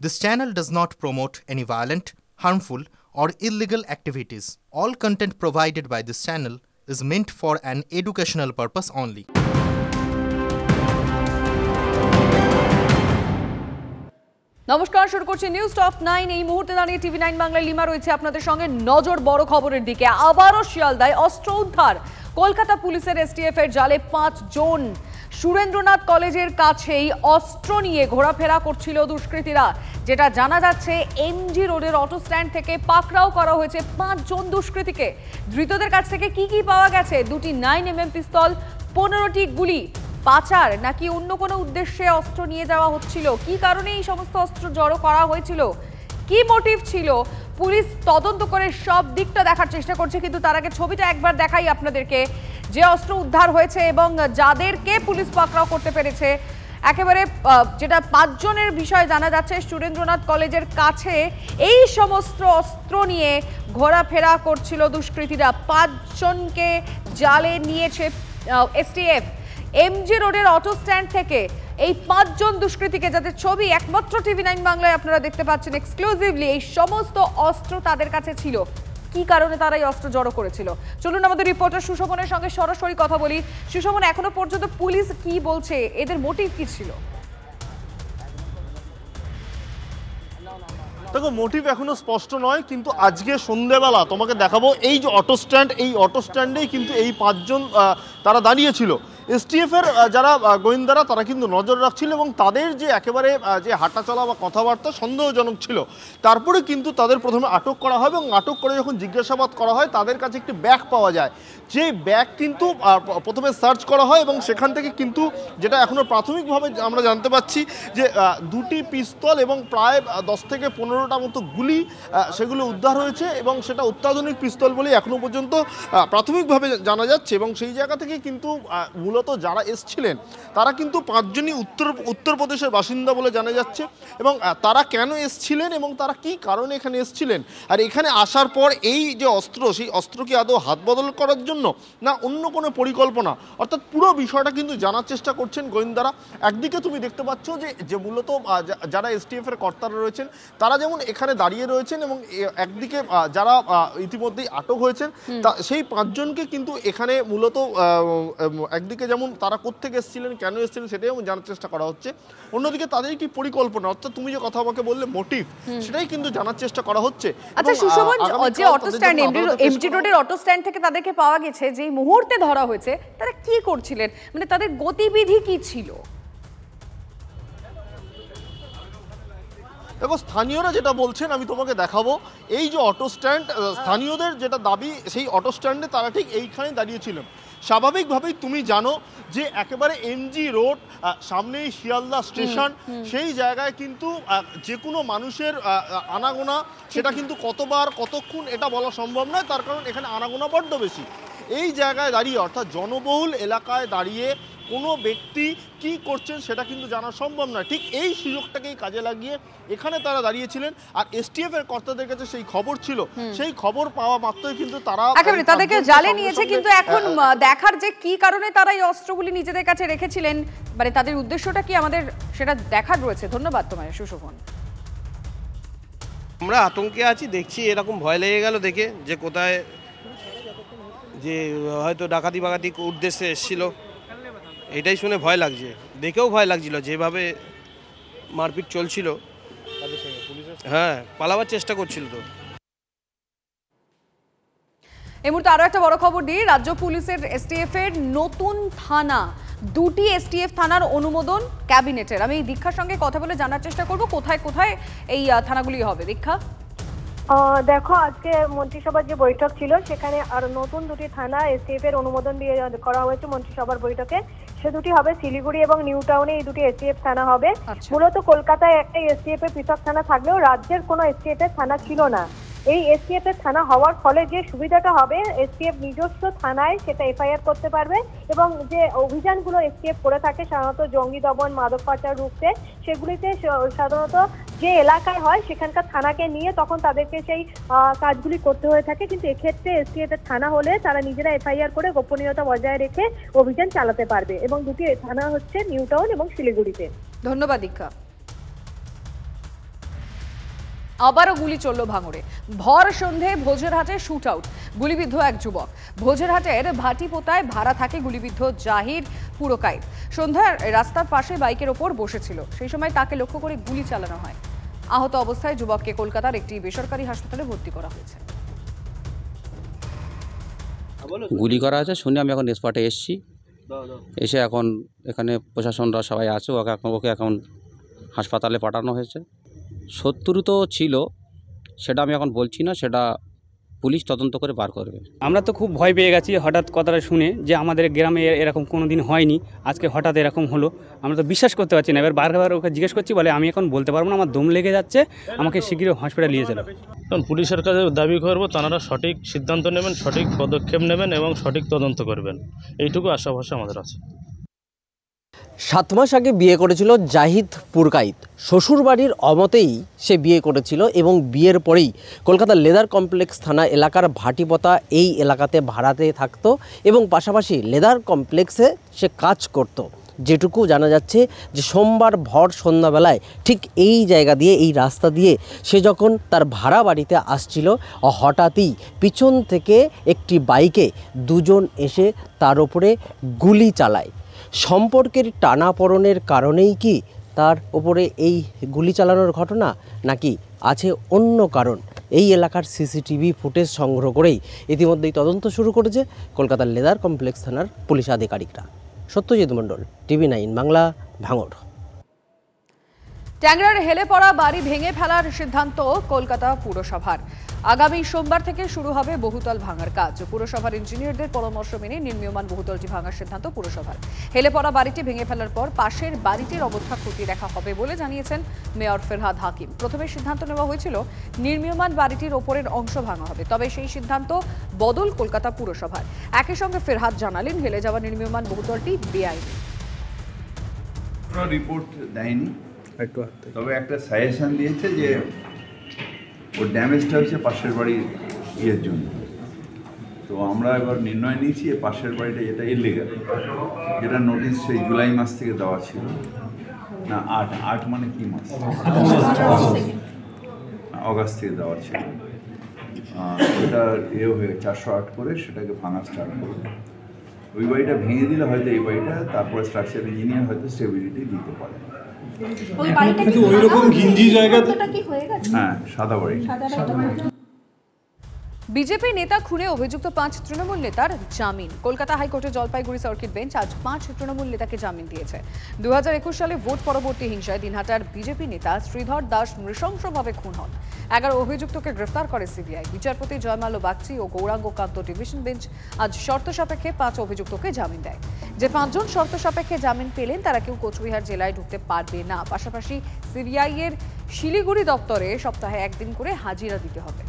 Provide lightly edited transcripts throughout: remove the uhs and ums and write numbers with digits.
This channel does not promote any violent, harmful, or illegal activities. All content provided by this channel is meant for an educational purpose only. নমস্কার, শুরু করছি news top 9। এই মুহূর্তে দাঁড়িয়ে TV 9 বাংলায় lima রয়েছে আপনাদের সঙ্গে। নজর বড় খবরের দিকে। আবারও শিয়ালদায় অস্ত্র উদ্ধার। কলকাতা পুলিশের এসটিএফ এর জালে 5 জন। সুরেন্দ্রনাথ কলেজের কাছেই অস্ত্র নিয়ে ঘোরাফেরা করছিল দুষ্কৃতীরা। যেটা জানা যাচ্ছে, এমজি রোডের অটো স্ট্যান্ড থেকে পাকড়াও করা হয়েছে 5 জন দুষ্কৃতীকে। ধৃতদের কাছ থেকে কি পাওয়া গেছে? 2টি 9mm পিস্তল, 15টি গুলি। পাচার নাকি অন্য কোনো উদ্দেশ্যে অস্ত্র নিয়ে যাওয়া হচ্ছিল? কি কারণে এই সমস্ত অস্ত্র জড়ো করা হয়েছিল? কি মোটিভ ছিল? পুলিশ তদন্ত করে সব দিকটা দেখার চেষ্টা করছে, কিন্তু তার আগে ছবিটা একবার দেখাই আপনাদেরকে। যে অস্ত্র উদ্ধার হয়েছে এবং যাদেরকে পুলিশ পাকড়াও করতে পেরেছে, একেবারে যেটা 5 জনের বিষয় জানা যাচ্ছে, সুরেন্দ্রনাথ কলেজের কাছে এই সমস্ত অস্ত্র নিয়ে ঘোরাফেরা করছিল দুষ্কৃতীরা। 5 জনকে জালে নিয়েছে এসটিএফ। এমজি রোডের অটো স্ট্যান্ড থেকে এই 5 জন দুষ্কৃতীকে, যাদের ছবি একমাত্র টিভি 9 বাংলায় আপনারা দেখতে পাচ্ছেন এক্সক্লুসিভলি, এই সমস্ত অস্ত্র তাদের কাছে ছিল। কি কারণে তারা এই অস্ত্র জড়ো করেছিল? চলুন আমাদের রিপোর্টার সুশোভনের সঙ্গে সরাসরি কথা বলি। সুশোভন, এখনো পর্যন্ত পুলিশ কি বলছে? এদের মোটিভ কি ছিল? দেখো, মোটিভ এখনো স্পষ্ট নয়, কিন্তু আজকে সন্ধ্যেবেলা তোমাকে দেখাবো এই যে অটো স্ট্যান্ড, এই অটো স্ট্যান্ডেই কিন্তু এই 5 জন তারা দাঁড়িয়েছিল। এসটিএফ এর যারা গোয়েন্দারা তারা কিন্তু নজর রাখছিল এবং তাদের যে একেবারে যে হাঁটাচলা বা কথাবার্তা সন্দেহজনক ছিল। তারপরে কিন্তু তাদের প্রথমে আটক করা হয় এবং আটক করে যখন জিজ্ঞাসাবাদ করা হয়, তাদের কাছে একটি ব্যাগ পাওয়া যায়। যে ব্যাগ কিন্তু প্রথমে সার্চ করা হয় এবং সেখান থেকে কিন্তু যেটা এখনও প্রাথমিকভাবে আমরা জানতে পাচ্ছি যে 2টি পিস্তল এবং প্রায় 10 থেকে 15টা মতো গুলি সেগুলো উদ্ধার হয়েছে এবং সেটা অত্যাধুনিক পিস্তল বলেই এখনও পর্যন্ত প্রাথমিকভাবে জানা যাচ্ছে। এবং সেই জায়গা থেকে কিন্তু মূলত যারা এসছিলেন তারা কিন্তু 5 জনই উত্তরপ্রদেশের বাসিন্দা বলে জানা যাচ্ছে। এবং তারা কেন এসছিলেন এবং তারা কি কারণে এখানে এসছিলেন, আর এখানে আসার পর এই যে অস্ত্র, সেই অস্ত্র কি আদৌ হাত বদল করার জন্য না অন্য কোনো পরিকল্পনা, অর্থাৎ পুরো বিষয়টা কিন্তু জানার চেষ্টা করছেন গোয়েন্দারা। একদিকে তুমি দেখতে পাচ্ছ যে মূলত যারা এসটিএফ এর কর্তারা রয়েছেন তারা যেমন এখানে দাঁড়িয়ে রয়েছেন এবং একদিকে যারা ইতিমধ্যেই আটক হয়েছেন সেই 5 জনকে কিন্তু এখানে মূলত একদিকে যেমন তারা কোত্থেকে এসেছিলেন, কেন এসেছিলেন সেটাই জানার চেষ্টা করা হচ্ছে। অন্যদিকে তাদের কি পরিকল্পনা, অর্থাৎ তুমি যে কথা আমাকে বললে মোটিভ, সেটাই কিন্তু জানার চেষ্টা করা হচ্ছে। আচ্ছা সুশোভন, যে অটো স্ট্যান্ড, এমজি রোডের অটো স্ট্যান্ড থেকে তাদেরকে পাওয়া গেছে, যে মুহূর্তে ধরা হয়েছে তারা কি করছিলেন, মানে তাদের গতিবিধি কি ছিল? দেখো, স্থানীয়রা যেটা বলছেন আমি তোমাকে দেখাবো। এই যে অটো স্ট্যান্ড, স্থানীয়দের যেটা দাবি, সেই অটো স্ট্যান্ডে তারা ঠিক এইখানে দাঁড়িয়েছিলেন। স্বাভাবিকভাবেই তুমি জানো যে একেবারে এমজি রোড, সামনেই শিয়ালদা স্টেশন, সেই জায়গায় কিন্তু যে কোনো মানুষের আনাগোনা, সেটা কিন্তু কতবার কতক্ষণ এটা বলা সম্ভব নয়, তার কারণ এখানে আনাগোনা বড্ড বেশি। এই জায়গায় দাঁড়িয়ে, অর্থাৎ জনবহুল এলাকায় দাঁড়িয়ে কোনো ব্যক্তি কি করছেন সেটা কিন্তু জানা সম্ভব নয়। ঠিক এই সুযোগটাকেই কাজে লাগিয়ে এখানে তারা দাঁড়িয়েছিলেন। আর এসটিএফ এর কর্তাদের কাছে সেই খবর ছিল, সেই খবর পাওয়া মাত্রই কিন্তু তারা তাদেরকে জালে নিয়েছে। কিন্তু এখন দেখার যে কি কারণে তারা এই অস্ত্রগুলি নিজেদের কাছে রেখেছিলেন, মানে তাদের উদ্দেশ্যটা কি, আমাদের সেটা দেখার রয়েছে। ধন্যবাদ তোমায় সুশোভন। আমরা আতঙ্কে আছি, দেখছি এরকম ভয় লেগে গেল দেখে যে কোথায় যে হয়তো ডাকাতি বাকাতি উদ্দেশ্যে এসেছিল, এটাই শুনে ভয় লাগছে। দেখেও ভয় লাগছিল যেভাবে মারপিট চলছিল। হ্যাঁ, পালাবার চেষ্টা করছিল। তো এই মুহূর্তে আরো একটা বড় খবর দিই। রাজ্য পুলিশের এসটিএফ এর নতুন থানা, 2টি এসটিএফ থানার অনুমোদন ক্যাবিনেটের। আমি দীক্ষার সঙ্গে কথা বলে জানার চেষ্টা করব কোথায় কোথায় এই থানাগুলি হবে। দীক্ষা, দেখো, আজকে মন্ত্রিসভার যে বৈঠক ছিল সেখানে আর নতুন 2টি থানা এসটিএফ এর অনুমোদন দিয়ে করা হয়েছে মন্ত্রিসভার বৈঠকে। সে 2টি হবে শিলিগুড়ি এবং নিউ টাউনে, এই 2টি এসটিএফ থানা হবে। মূলত কলকাতায় একটা এসটিএফ এর পৃথক থানা থাকলেও রাজ্যের কোনো এসটিএফ এর থানা ছিল না। এই এসটিএফ এর থানা হওয়ার ফলে যে সুবিধাটা হবে, এসটিএফ নিজস্ব থানায় সেটা এফআইআর করতে পারবে এবং যে অভিযানগুলো এসটিএফ করে থাকে সাধারণত জঙ্গি দমন, মাদক পাচার রুখতে, সেগুলিতে সাধারণত যে এলাকায় হয় সেখানকার থানাকে নিয়ে তখন তাদেরকে সেই কাজগুলি করতে হয়ে থাকে। কিন্তু এক্ষেত্রে এসটিএফ এর থানা হলে তারা নিজেরা এফআইআর করে গোপনীয়তা বজায় রেখে অভিযান চালাতে পারবে। এবং 2টি থানা হচ্ছে নিউ টাউন এবং শিলিগুড়িতে। ধন্যবাদ দীক্ষা। আবারও গুলি চলল ভাঙড়ে। ভর সন্ধে ভোজেরহাটে শুট আউট, গুলিবিদ্ধ এক যুবক। ভোজেরহাটের ভাটিপোতায় ভাড়া থাকে গুলিবিদ্ধ জাহির পুরকাইত। সন্ধ্যার রাস্তার পাশে বাইকের ওপর বসেছিল, সেই সময় তাকে লক্ষ্য করে গুলি চালানো হয়। আহত অবস্থায় যুবককে কলকাতার একটি বেসরকারি হাসপাতালে ভর্তি করা হয়েছে। গুলি করা আছে শুনে আমি এখন স্পটে এসেছি, এসে এখন এখানে প্রশাসনরা সবাই আছে, ওকে এখন হাসপাতালে পাঠানো হয়েছে। শত্রু তো ছিল, সেটা আমি এখন বলছি না, সেটা পুলিশ তদন্ত করে বার করবে। আমরা তো খুব ভয় পেয়ে গেছি হঠাৎ কথাটা শুনে, যে আমাদের গ্রামে এরকম কোনো দিন হয়নি, আজকে হঠাৎ এরকম হলো। আমরা তো বিশ্বাস করতে পারছি না। এবার বারবার ওকে জিজ্ঞেস করছি, বলে আমি এখন বলতে পারবো না, আমার দম লেগে যাচ্ছে, আমাকে শীঘ্রই হসপিটালে নিয়ে চলো। কারণ পুলিশের কাছে দাবি করবো তারা সঠিক সিদ্ধান্ত নেবেন, সঠিক পদক্ষেপ নেবেন এবং সঠিক তদন্ত করবেন, এইটুকু আশাভাষা আমাদের আছে। 7 মাস আগে বিয়ে করেছিল জাহিদ পুরকাইত। শ্বশুরবাড়ির অমতেই সে বিয়ে করেছিল এবং বিয়ের পরেই কলকাতার লেদার কমপ্লেক্স থানা এলাকার ভাটিপোতা এই এলাকাতে ভাড়াতে থাকতো এবং পাশাপাশি লেদার কমপ্লেক্সে সে কাজ করত। যেটুকু জানা যাচ্ছে যে সোমবার ভর সন্ধ্যাবেলায় ঠিক এই জায়গা দিয়ে, এই রাস্তা দিয়ে সে যখন তার ভাড়া বাড়িতে আসছিল, হঠাৎই পিছন থেকে একটি বাইকে দুজন এসে তার ওপরে গুলি চালায়। সম্পর্কের টানাপোড়েনের কারণেই কি তার ওপরে এই গুলি চালানোর ঘটনা, নাকি আছে অন্য কারণ? এই এলাকার সিসিটিভি ফুটেজ সংগ্রহ করেই ইতিমধ্যেই তদন্ত শুরু করেছে কলকাতার লেদার কমপ্লেক্স থানার পুলিশ আধিকারিকরা। সত্যজিৎ মণ্ডল, TV9 বাংলা, ভাঙড়। ট্যাংরার হেলে পড়া বাড়ি ভেঙে ফেলার সিদ্ধান্ত কলকাতা পুরসভার। আগামী সোমবার থেকে শুরু হবে বহুতল ভাঙার কাজ। পুরসভার ইঞ্জিনিয়ারদের পরামর্শ মেনে নির্মীয়মান বহুতলটি ভাঙার সিদ্ধান্ত পুরসভার। হেলে পড়া বাড়িটি ভেঙে ফেলার পর পাশের বাড়িটির অবস্থা খতিয়ে দেখা হবে বলে জানিয়েছেন মেয়র ফেরহাদ হাকিম। প্রথমে সিদ্ধান্ত নেওয়া হয়েছিল নির্মীয়মান বাড়িটির ওপরের অংশ ভাঙা হবে, তবে সেই সিদ্ধান্ত বদল কলকাতা পুরসভার। একই সঙ্গে ফেরহাদ জানালেন, হেলে যাওয়া নির্মীয়মান বহুতলটি বেআইনি। রিপোর্ট দেয়নি, তবে একটা সাজেশন দিয়েছে যে ওর ড্যামেজটা হচ্ছে পাশের বাড়ির ইয়ের জন্য। তো আমরা এবার নির্ণয় নিয়েছি পাশের বাড়িটা যেটা ইলিগাল, যেটা নোটিশ সেই জুলাই মাস থেকে দেওয়া ছিল না, 8 মানে কি মাস, অগাস্ট থেকে দেওয়া ছিল, ওটা হয়ে 408 করে সেটাকে ভাঙা স্টার্ট করবে। ওই বাড়িটা ভেঙে দিলে হয়তো এই বাড়িটা, তারপরে স্ট্রাকচার ইঞ্জিনিয়ার হয়তো স্টেবিলিটি দিতে পারে। হ্যাঁ, সাদা বাড়ি। বিজেপি নেতা খুনে অভিযুক্ত 5 তৃণমূল নেতার জামিন। কলকাতা হাইকোর্টের জলপাইগুড়ি সার্কিট বেঞ্চ আজ 5 তৃণমূল নেতাকে জামিন দিয়েছে। 2021 সালে ভোট পরবর্তী হিংসায় দিনহাটার বিজেপি নেতা শ্রীধর দাস নৃশংসভাবে খুন হন। 11 অভিযুক্তকে গ্রেফতার করে সিবিআই। বিচারপতি জয়মাল্য বাগচি ও গৌরাঙ্গ কান্ত ডিভিশন বেঞ্চ আজ শর্ত সাপেক্ষে 5 অভিযুক্তকে জামিন দেয়। যে 5 জন শর্ত সাপেক্ষে জামিন পেলেন তারা কেউ কোচবিহার জেলায় ঢুকতে পারবে না। পাশাপাশি সিবিআই এর শিলিগুড়ি দপ্তরে সপ্তাহে 1 দিন করে হাজিরা দিতে হবে।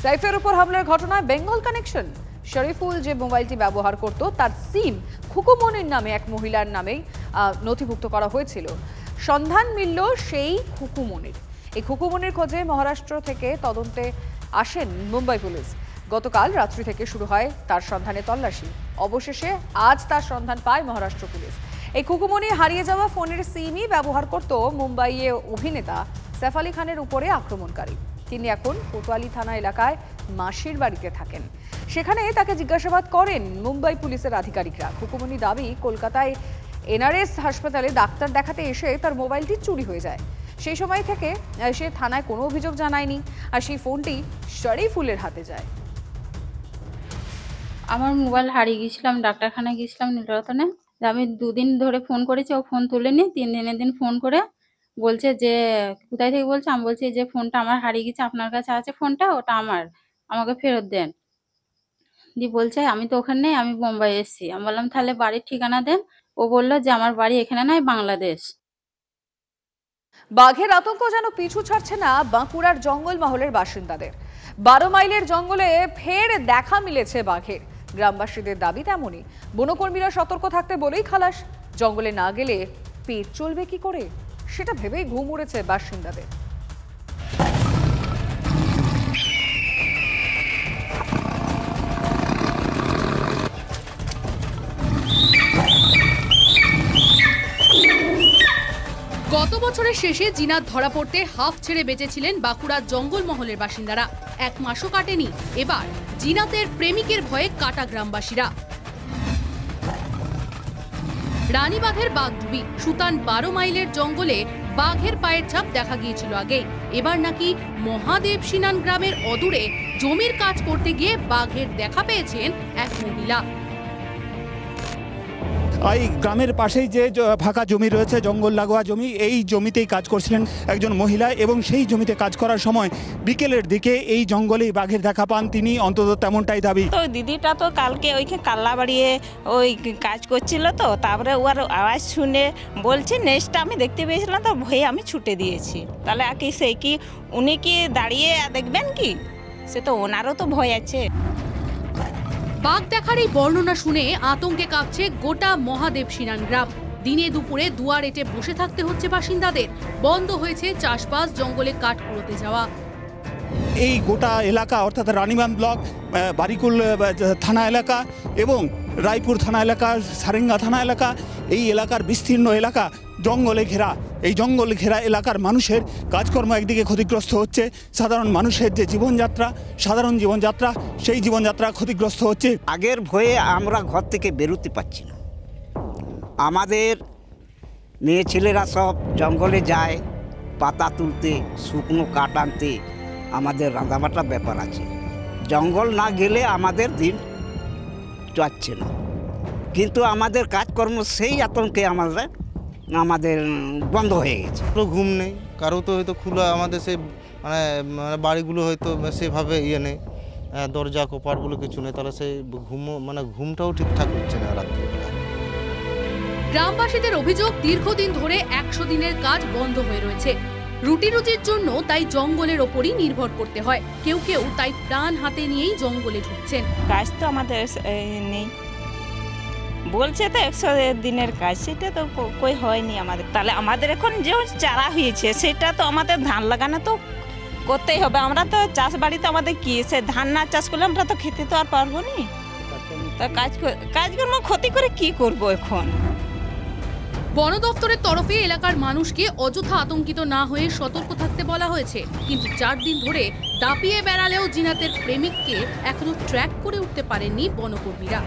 সাইফের উপর হামলার ঘটনায় বেঙ্গল কানেকশন। শরীফুল যে মোবাইলটি ব্যবহার করত তার সিম খুকুমনির নামে এক মহিলার নামেই নথিভুক্ত করা হয়েছিল। সন্ধান মিলল সেই খুকুমনির। এই খুকুমনির খোঁজে মহারাষ্ট্র থেকে তদন্তে আসেন মুম্বাই পুলিশ। গতকাল রাত্রি থেকে শুরু হয় তার সন্ধানে তল্লাশি। অবশেষে আজ তার সন্ধান পায় মহারাষ্ট্র পুলিশ। এই খুকুমনি হারিয়ে যাওয়া ফোনের সিমই ব্যবহার করত মুম্বাইয়ে অভিনেতা সাইফ আলী খানের উপরে আক্রমণকারী। তিনি এখন কোতোয়ালি থানা এলাকায় মাসির বাড়িতে থাকেন। সেখানে তাকে জিজ্ঞাসাবাদ করেন মুম্বাই পুলিশের আধিকারিকরা। খুকুমনি দাবি, কলকাতায় এনআরএস হাসপাতালে ডাক্তার দেখাতে এসে তার মোবাইলটি চুরি হয়ে যায়। সেই সময় থেকে সে থানায় কোনো অভিযোগ জানায়নি, আর সেই ফোনটি শরীফুলের হাতে যায়। আমার মোবাইল হারিয়ে গিয়েছিলাম, ডাক্তারখানায় গিয়েছিলাম নীলরতনে। আমি 2 দিন ধরে ফোন করেছি, ও ফোন তুলেনি। 3 দিনের দিন ফোন করে বলছে যে কোথায় থেকে বলছে। আমি বলছি যে ফোনটা আমার হারিয়ে গেছে, আপনার কাছে আছে ফোনটা, ওটা আমার, আমাকে ফেরত দেন। দি বলছে আমি তো ওখানে নেই, আমি বোম্বাই এসেছি। আমি বললাম তাহলে বাড়ির ঠিকানা দেন। ও বললো যে আমার বাড়ি এখানে নয়, বাংলাদেশ। বাঘের আতঙ্ক যেন পিছু ছাড়ছে না বাঁকুড়ার জঙ্গল মহলের বাসিন্দাদের। 12 মাইলের জঙ্গলে ফের দেখা মিলেছে বাঘের। গ্রামবাসীদের দাবি তেমনই। বনকর্মীরা সতর্ক থাকতে বলেই খালাস। জঙ্গলে না গেলে পেট চলবে কি করে, সেটা ভেবেই ঘুম উড়েছে বাসিন্দাদের। গত বছরের শেষে জিনাত ধরা পড়তে হাফ ছেড়ে বেঁচেছিলেন বাঁকুড়ার জঙ্গলমহলের বাসিন্দারা। 1 মাসও কাটেনি, এবার জিনাতের প্রেমিকের ভয়ে কাটা গ্রামবাসীরা। রানীবাঁধের বাঘডুবি, সুতান 12 মাইলের জঙ্গলে বাঘের পায়ের ছাপ দেখা গিয়েছিল আগে। এবার নাকি মহাদেব সিনান গ্রামের অদূরে জমির কাজ করতে গিয়ে বাঘের দেখা পেয়েছেন এক মহিলা। এই গ্রামের পাশেই যে ফাঁকা জমি রয়েছে, জঙ্গল লাগোয়া জমি, এই জমিতেই কাজ করছিলেন একজন মহিলা এবং সেই জমিতে কাজ করার সময় বিকেলের দিকে এই জঙ্গলেই বাঘের দেখা পান তিনি, অন্তত তেমনটাই দাবি। তো দিদিটা তো কালকে ওইখানে কাল্লা বাড়িয়ে ওই কাজ করছিল, তো তারপরে ওর আওয়াজ শুনে বলছে নেক্সটটা আমি দেখতে পেয়েছিলাম, তো ভয়ে আমি ছুটে দিয়েছি। তাহলে আর কি সেই কি উনি কি দাঁড়িয়ে দেখবেন কি? সে তো ওনারও তো ভয় আছে। বাঘ দেখার এই বর্ণনা শুনে আতঙ্কে কাঁপছে গোটা মহাদেব সিনান গ্রাম। দিনে দুপুরে দুয়ার এঁটে বসে থাকতে হচ্ছে বাসিন্দাদের। বন্ধ হয়েছে চাষবাস, জঙ্গলে কাঠ কুড়োতে যাওয়া। এই গোটা এলাকা অর্থাৎ রানীবাঁধ ব্লক, বারিকুল থানা এলাকা এবং রায়পুর থানা এলাকা, সারেঙ্গা থানা এলাকা, এই এলাকার বিস্তীর্ণ এলাকা জঙ্গলে ঘেরা। এই জঙ্গল ঘেরা এলাকার মানুষের কাজকর্ম একদিকে ক্ষতিগ্রস্ত হচ্ছে, সাধারণ মানুষের যে জীবনযাত্রা, সাধারণ জীবনযাত্রা, সেই জীবনযাত্রা ক্ষতিগ্রস্ত হচ্ছে। আগের ভয়ে আমরা ঘর থেকে বেরোতে পারছি না। আমাদের মেয়ে ছেলেরা সব জঙ্গলে যায় পাতা তুলতে, শুকনো কাঠ আনতে। আমাদের রাঁধাবাটা ব্যাপার আছে, জঙ্গল না গেলে আমাদের দিন যাচ্ছে না। কিন্তু আমাদের কাজকর্ম সেই আতঙ্কে আমাদের বন্ধ হয়ে গেছে। ঘুম নেই কারো, তো হয়তো খোলা আমাদের সেই মানে বাড়িগুলো হয়তো সেভাবে নেই, দরজা কপাটগুলো কিছু নেই, তাহলে সেই ঘুমটাও ঠিকঠাক হচ্ছে না রাত্রিবেলা। গ্রামবাসীদের অভিযোগ, দীর্ঘদিন ধরে 100 দিনের কাজ বন্ধ হয়ে রয়েছে। রুটি রুজির জন্য তাই জঙ্গলের ওপরই নির্ভর করতে হয়। কেউ কেউ তাই প্রাণ হাতে নিয়েই জঙ্গলে ঢুকছেন। কাজ তো আমাদের নেই, বলছে তো 100 দিনের কাজ, সেটা তো কই হয়নি আমাদের। তাহলে আমাদের এখন যে চারা হয়েছে সেটা তো আমাদের ধান লাগানো তো করতেই হবে। আমরা তো চাষ বাড়িতে আমাদের কি, সে ধান না চাষ করলে আমরা তো খেতে তো আর পারবো না। তা কাজকর্ম ক্ষতি করে কি করব এখন? বন দপ্তরের তরফে এলাকার মানুষকে অযথা আতঙ্কিত না হয়ে সতর্ক থাকতে বলা হয়েছে। কিন্তু 4 দিন ধরে দাপিয়ে বেড়ালেও জিনাতের প্রেমিককে এখনো ট্র্যাক করে উঠতে পারেননি বনকর্মীরা।